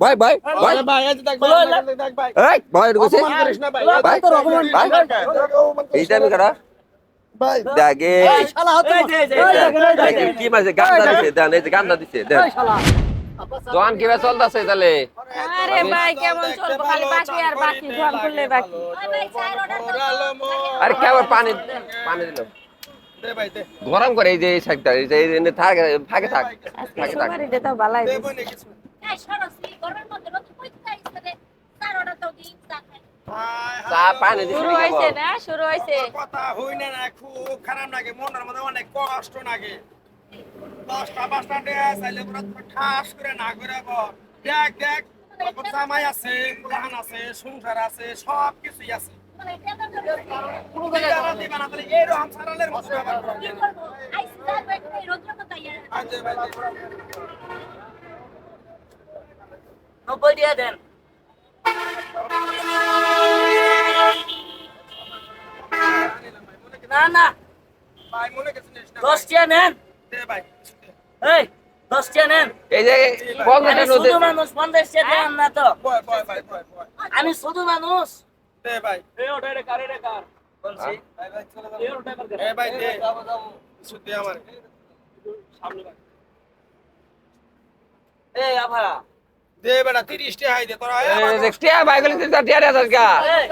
ভাই ভাই ভাই ভাই এই যে দেখ ভাই দেখ ভাই এই ভাই কইছে অপমান করিস না ভাই ভাই তোর অপমান ভাই এইটা আমি করা ভাই দাগে এই শালা হাত কি মাঝে গান্দা দিছে দেন এই যে গান্দা দিছে দেন দোকান কিবা চলতেছে তাহলে আরে ভাই কেমন চলবো খালি বাকি আর বাকি ধোয়ান করলে বাকি আরে কেবল পানি পানি দিল দে ভাই দে গরম করে এই যে এই সাইডটা এই যে এনে থাকে ফাঁকে থাক আজকে ফাঁকে থাক সবারই দেতা ভালাই দে দিছে বনে কিছু চা পানি দিছে শুরু হইছে না শুরু হইছে কথা হই না না খুব খারাপ লাগে মনের মধ্যে অনেক কষ্ট লাগে 10টা 5টা ডে চাইলে পুরো ঠাস করে না করে দেখ দেখ কত জামাই আছে পুরান আছে সংসার আছে সব কিছুই আছে দিবা না তাহলে এরকম সারালের মতো ব্যবহার করবে আচ্ছা ভাই 90 দিয়া দেন না না ভাই মনে কিছু নিস না 10 টিয়া নেন দে ভাই এই 10 টিয়া নেন এই যে আমি শুধু মানুষ 50 টিয়া দেন না তো বয় বয় ভাই বয় বয় আমি শুধু মানুষ দে ভাই বলছি ভাই ভাই চলে যাও এ ভাই দে কিছু দে আমার এই আভা দে বেটা 30 টাকা হাই দে তোরা এই দেখতে ভাই গলি তিনটা টিয়া আছে গা এই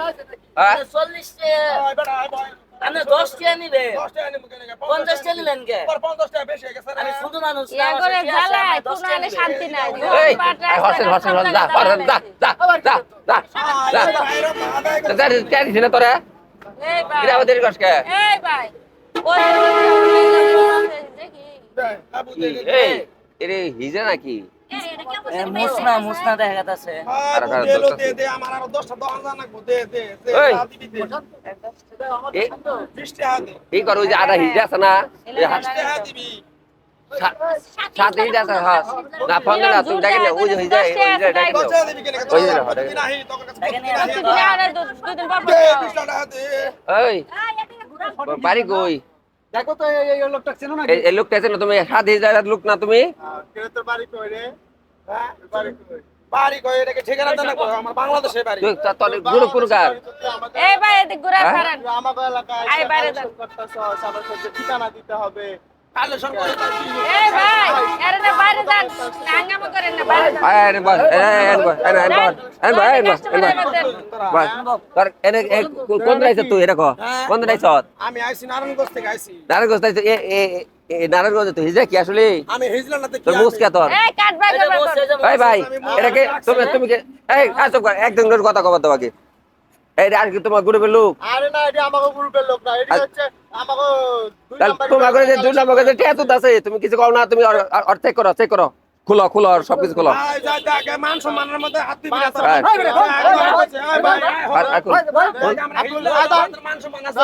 হ্যাঁ 40 টিয়া বেটা ভাই আপনি 10 টিয়া নিবে 10 টাকা নিমু কেন 50 টিয়া নিলেন কে 50 টাকা বেশি হয়ে গেছে আমি শুধু মানুষ ইয়া করে জ্বালায় কোনো আনে শান্তি নাই এই হসেন হসেন যা পারেন যা যা যা যা যা যা টিয়া দিছ না তোরা এই ভাই কিরা আমাদের কষ্টকে এই ভাই ওই দেখি আবু দে এই এরে হিজা নাকি মুসনা দেখা যাচ্ছে দে দে আমার আরো 10টা দোকান জানা দে দে দে এই। দিবি দে এই 20 টাকা দে এই করো যে আটা হিজা আছে না এই 20 টাকা দিবি সাথে হিজা আছে হ্যাঁ না ফোন না তুমি দেখেন না ওই যে হিজা ওই যে দেখেন 10 টাকা দিবি কেন ওই যে দিবি নাহি তোর কাছে তুই আর দুদিন পর দে 20 টাকা দে ওই বাড়ি কই দেখো তো এই লোকটা চেনো না এই লোকটা আছে না তুমি সাথে হিজা লোক না তুমি কেন তোর বাড়ি কই রে হ্যাঁ বাড়ি কই এটাকে ঠিকানা দেন না আমার বাংলাদেশে বাড়ি তুই তোর গুরু পুরকার এই ভাই এদিক ঘুরে হ্যাঁ? ফেরেন আমাদের এলাকায় আই বাইরে যান সবার সাথে ঠিকানা দিতে হবে কালেকশন করে এই ভাই আরে না বাইরে যান হাঙ্গামা করেন না বাইরে যান আরে বস এন বস বস তোর এনে কোন রাইছ তুই এটা কো কোন রাইছ আমি আইছি নারায়ণগঞ্জ থেকে আইছি নারায়ণগঞ্জ তাই এ নারায়ণগঞ্জ তুই হিজা কি আসলে আমি হেজলানাতে তোর মুখ কে তোর এই কাট ভাই ভাই ভাই এটাকে তুমি তুমি কে এই আসো একদম কথা কবা তো বাকি এই আর কি তোমার গ্রুপের লোক আরে না এটা আমাগো গ্রুপের লোক না এটা হচ্ছে আমাগো দুই তাহলে নাম্বার তোমার ঘরে যে দুই নম্বর কাছে টিয়া তুত আছে তুমি কিছু কও না তুমি চেক করো খুলো খুলো আর সবকিছু খুলো ভাই যা যা মান সম্মানের মধ্যে হাত দিবি না ভাই। মান সম্মান আছে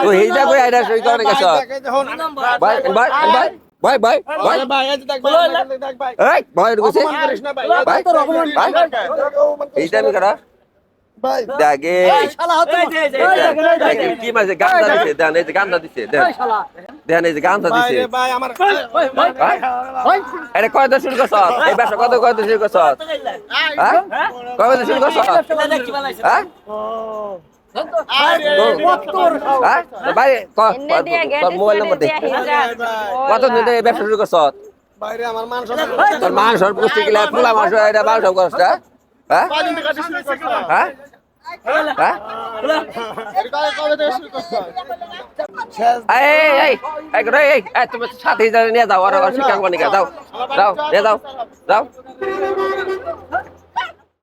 তুই হিজা কই আইডা সই করে গেছ ভাই ভাই ভাই ভাই ভাই ভাই ভাই এই যে দেখ ভাই দেখ ভাই এই ভাই কইছে অপমান করিস না ভাই ভাই তোর অপমান ভাই এইটা আমি করা ভাই দাগে এই শালা হাত কি মাঝে গান্দা দিছে দেন এই যে গান্দা দিছে দেন দেন এই যে গান্দা ভাই দিছে রে ভাই আমার আরে কয় তো শুরু করছ এই ব্যবসা কত শুরু করছ হ্যাঁ কয় তো শুরু করছ হ্যাঁ আরে হ্যাঁ ভাই এনে দিয়া গেট মোবাইল নম্বর দে কত দিন ধরে ব্যবসা শুরু করছ ভাই রে আমার মান সম্মান তোর মান সর পুষ্টি গিলা পোলা মাস এটা বাল সব করছ হ্যাঁ কয়দিন থেকে শুরু করছ হ্যাঁ হ্যাঁ কবে কবে থেকে শুরু করছ এই তুমি সাথে নিয়ে যাও আর শিক্ষা নিয়ে যাও যাও নিয়ে যাও যাও